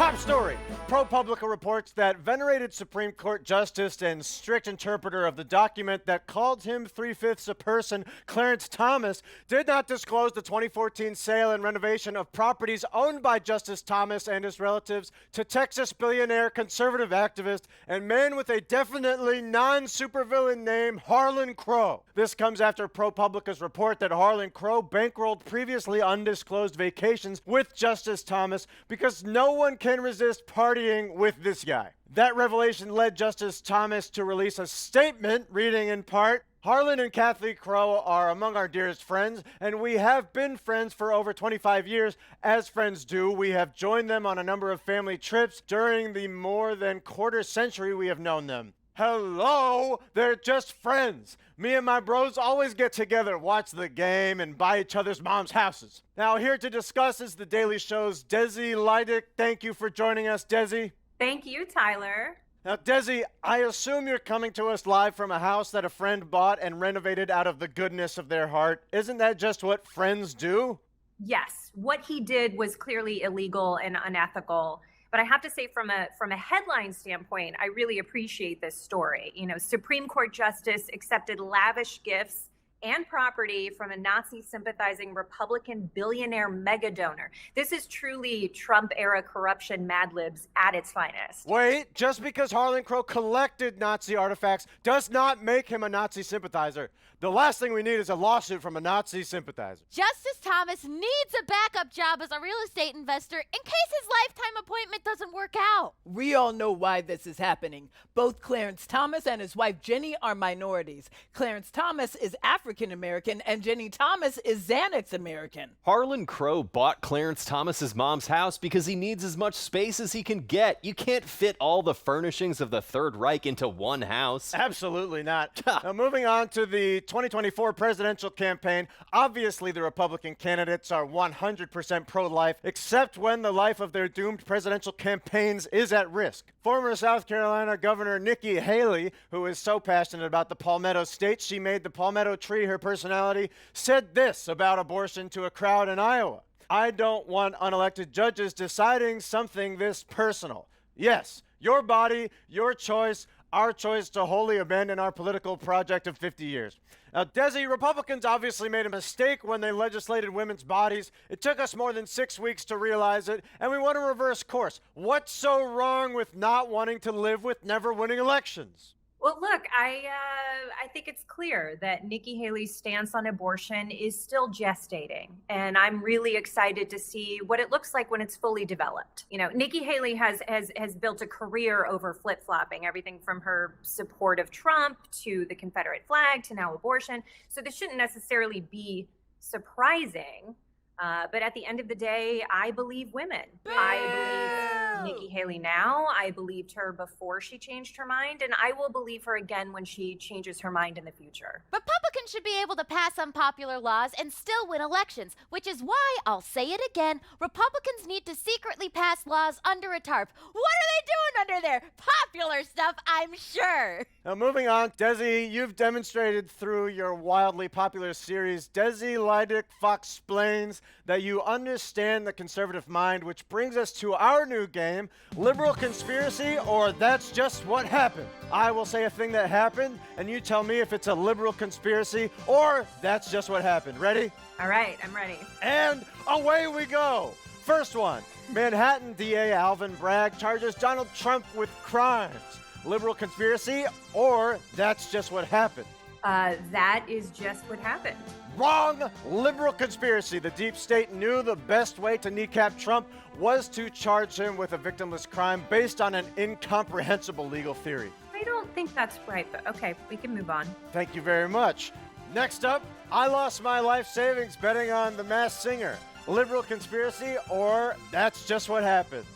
Top story. ProPublica reports that venerated Supreme Court Justice and strict interpreter of the document that called him 3/5 a person, Clarence Thomas, did not disclose the 2014 sale and renovation of properties owned by Justice Thomas and his relatives to Texas billionaire, conservative activist, and man with a definitely non-supervillain name, Harlan Crow. This comes after ProPublica's report that Harlan Crow bankrolled previously undisclosed vacations with Justice Thomas because no one can resist partying with this guy. That revelation led Justice Thomas to release a statement reading in part, Harlan and Kathy Crow are among our dearest friends, and we have been friends for over 25 years. As friends do, we have joined them on a number of family trips during the more than quarter century we have known them. Hello, they're just friends. Me and my bros always get together, watch the game, and buy each other's mom's houses. Now, here to discuss is The Daily Show's Desi Lydic. Thank you for joining us, Desi. Thank you, Tyler. Now, Desi, I assume you're coming to us live from a house that a friend bought and renovated out of the goodness of their heart. Isn't that just what friends do? Yes, what he did was clearly illegal and unethical. But I have to say, from a headline standpoint, I really appreciate this story. You know, Supreme Court Justice accepted lavish gifts and property from a Nazi-sympathizing Republican billionaire mega donor. This is truly Trump-era corruption Mad Libs at its finest. Wait, just because Harlan Crow collected Nazi artifacts does not make him a Nazi sympathizer. The last thing we need is a lawsuit from a Nazi sympathizer. Justice Thomas needs a backup job as a real estate investor in case his lifetime appointment doesn't work out. We all know why this is happening. Both Clarence Thomas and his wife Jenny are minorities. Clarence Thomas is African American and Jenny Thomas is Xanax American. Harlan Crow bought Clarence Thomas's mom's house because he needs as much space as he can get. You can't fit all the furnishings of the Third Reich into one house. Absolutely not. Now, moving on to the 2024 presidential campaign, obviously the Republican candidates are 100% pro-life, except when the life of their doomed presidential campaigns is at risk. Former South Carolina Governor Nikki Haley, who is so passionate about the Palmetto State she made the Palmetto tree her personality, said this about abortion to a crowd in Iowa. I don't want unelected judges deciding something this personal. Yes, your body, your choice, our choice to wholly abandon our political project of 50 years. Now, Desi, Republicans obviously made a mistake when they legislated women's bodies. It took us more than 6 weeks to realize it, and we want to reverse course. What's so wrong with not wanting to live with never winning elections? Well, look, I think it's clear that Nikki Haley's stance on abortion is still gestating, and I'm really excited to see what it looks like when it's fully developed. You know, Nikki Haley has built a career over flip-flopping, everything from her support of Trump to the Confederate flag to now abortion. So this shouldn't necessarily be surprising. But at the end of the day, I believe women. I believe Nikki Haley now. I believed her before she changed her mind, and I will believe her again when she changes her mind in the future. Republicans should be able to pass unpopular laws and still win elections, which is why, I'll say it again, Republicans need to secretly pass laws under a tarp. What are they doing under there? Popular stuff, I'm sure. Now, moving on, Desi, you've demonstrated through your wildly popular series, Desi Lydic Fox-Splains, that you understand the conservative mind, which brings us to our new game, Liberal Conspiracy or That's Just What Happened. I will say a thing that happened, and you tell me if it's a liberal conspiracy or that's just what happened. Ready? All right, I'm ready. And away we go. First one, Manhattan DA Alvin Bragg charges Donald Trump with crimes. Liberal conspiracy or that's just what happened? That is just what happened. Wrong! Liberal conspiracy. The deep state knew the best way to kneecap Trump was to charge him with a victimless crime based on an incomprehensible legal theory. I don't think that's right, but okay, we can move on. Thank you very much. Next up, I lost my life savings betting on The Masked Singer. Liberal conspiracy or that's just what happened?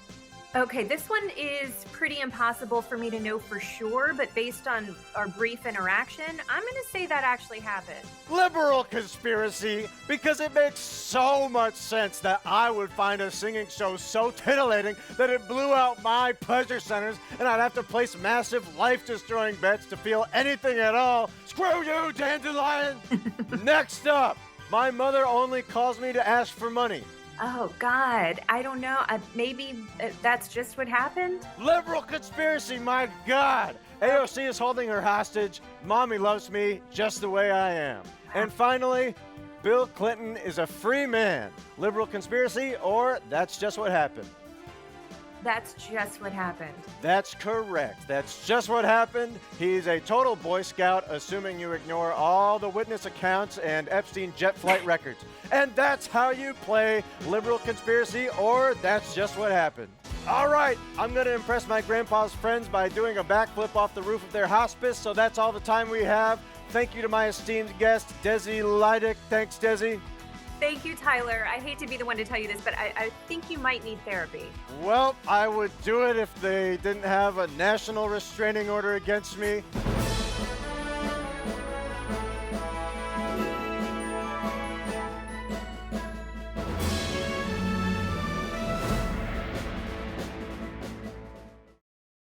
Okay, this one is pretty impossible for me to know for sure, but based on our brief interaction, I'm going to say that actually happened. Liberal conspiracy, because it makes so much sense that I would find a singing show so titillating that it blew out my pleasure centers and I'd have to place massive life-destroying bets to feel anything at all. Screw you, dandelion! Next up, my mother only calls me to ask for money. Oh, God. I don't know. Maybe that's just what happened. Liberal conspiracy, my God! AOC is holding her hostage. Mommy loves me just the way I am. And finally, Bill Clinton is a free man. Liberal conspiracy, or that's just what happened? That's just what happened. That's correct. That's just what happened. He's a total Boy Scout, assuming you ignore all the witness accounts and Epstein jet flight records. And that's how you play liberal conspiracy, or that's just what happened. All right, I'm going to impress my grandpa's friends by doing a backflip off the roof of their hospice, so that's all the time we have. Thank you to my esteemed guest, Desi Lydic. Thanks, Desi. Thank you, Tyler. I hate to be the one to tell you this, but I think you might need therapy. Well, I would do it if they didn't have a national restraining order against me.